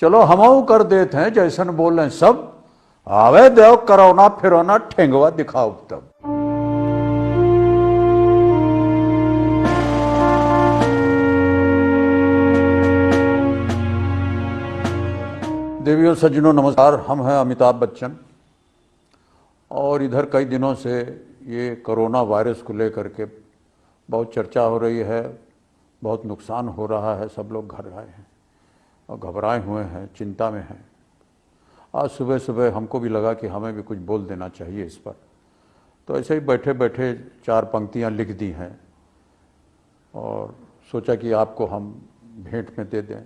चलो हमऊ कर देते हैं जैसन बोले सब, आवे देव करोना फिरोना ठेंगवा दिखाओ तब। देवियों सज्जनों नमस्कार, हम हैं अमिताभ बच्चन और इधर कई दिनों से ये कोरोना वायरस को लेकर के बहुत चर्चा हो रही है, बहुत नुकसान हो रहा है, सब लोग घर आए हैं और घबराए हुए हैं, चिंता में हैं। आज सुबह सुबह हमको भी लगा कि हमें भी कुछ बोल देना चाहिए इस पर, तो ऐसे ही बैठे बैठे 4 पंक्तियां लिख दी हैं और सोचा कि आपको हम भेंट में दे दें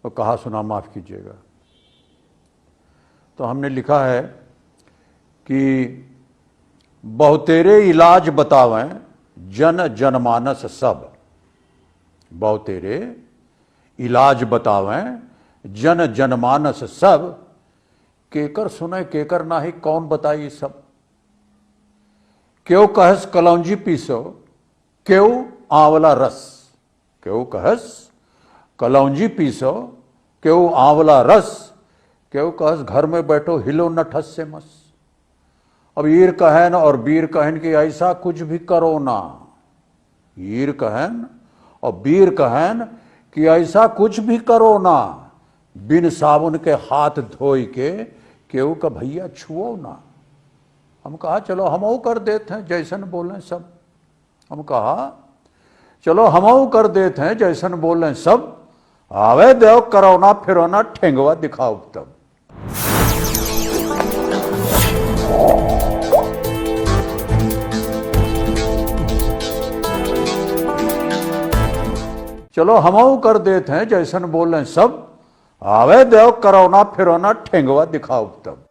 और कहा सुना माफ़ कीजिएगा। तो हमने लिखा है कि बहुतेरे इलाज बतावें जन जनमानस सब, बहुतेरे इलाज बतावें जन जनमानस सब, केकर सुने केकर नाही कौन बताई सब। क्यों कहस कलौंजी पीसो क्यों आंवला रस, क्यों कहस कलौंजी पीसो क्यों आंवला रस, क्यों कहस घर में बैठो हिलो न ठस से मस। अब ईर कहन और बीर कहन कि ऐसा कुछ भी करो ना, ईर कहन और बीर कहन कि ऐसा कुछ भी करो ना, बिन साबुन के हाथ धोई के केहू का भैया छुओ ना। हम कहा चलो हमऊ कर देते हैं जैसन बोलें सब, हम कहा चलो हमऊ कर देते हैं जैसन बोलें सब, आवे देव करोना फिरोना ठेंगवा दिखाओ तब। चलो हमऊ कर देते हैं जैसन बोलें सब, आवे देव करोना फिरोना ठेंगवा दिखाओ तब।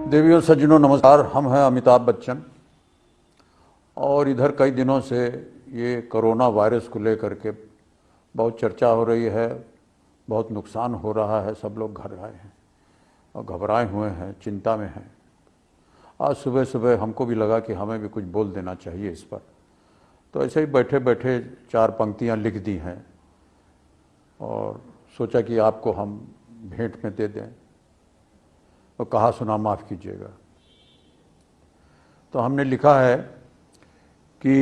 देवियों सज्जनों नमस्कार, हम हैं अमिताभ बच्चन और इधर कई दिनों से ये कोरोना वायरस को लेकर के बहुत चर्चा हो रही है, बहुत नुकसान हो रहा है, सब लोग घर आए हैं और घबराए हुए हैं, चिंता में हैं। आज सुबह सुबह हमको भी लगा कि हमें भी कुछ बोल देना चाहिए इस पर, तो ऐसे ही बैठे बैठे 4 पंक्तियां लिख दी हैं और सोचा कि आपको हम भेंट में दे दें और कहा सुना माफ़ कीजिएगा। तो हमने लिखा है कि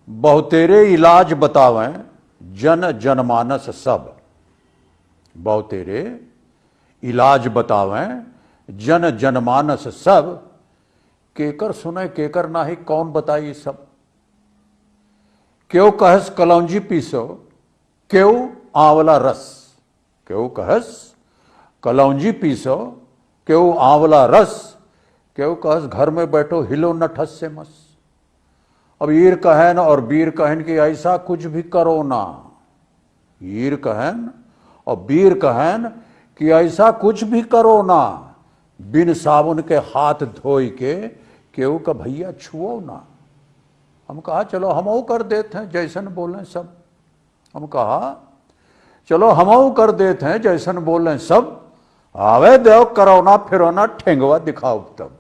बहुतेरे इलाज बतावें जन जनमानस सब, बहुतेरे इलाज बतावें जन जनमानस सब, केकर सुने केकर नाही कौन बताई सब। क्यों कहस कलौंजी पीसो क्यों आंवला रस, क्यों कहस कलौंजी पीसो क्यों आंवला रस, क्यों कहस घर में बैठो हिलो न ठस से मस। अब ईर कहन और बीर कहन कि ऐसा कुछ भी करो ना, ईर कहन और बीर कहन कि ऐसा कुछ भी करो ना, बिन साबुन के हाथ धोई के केहू का भैया छुओ ना। हम कहा चलो हमऊ कर देते हैं जैसन बोलें सब, हम कहा चलो हमऊ कर देते हैं जैसन बोलें सब, आवे देव करोना फिरोना ठेंगवा दिखाओ तब।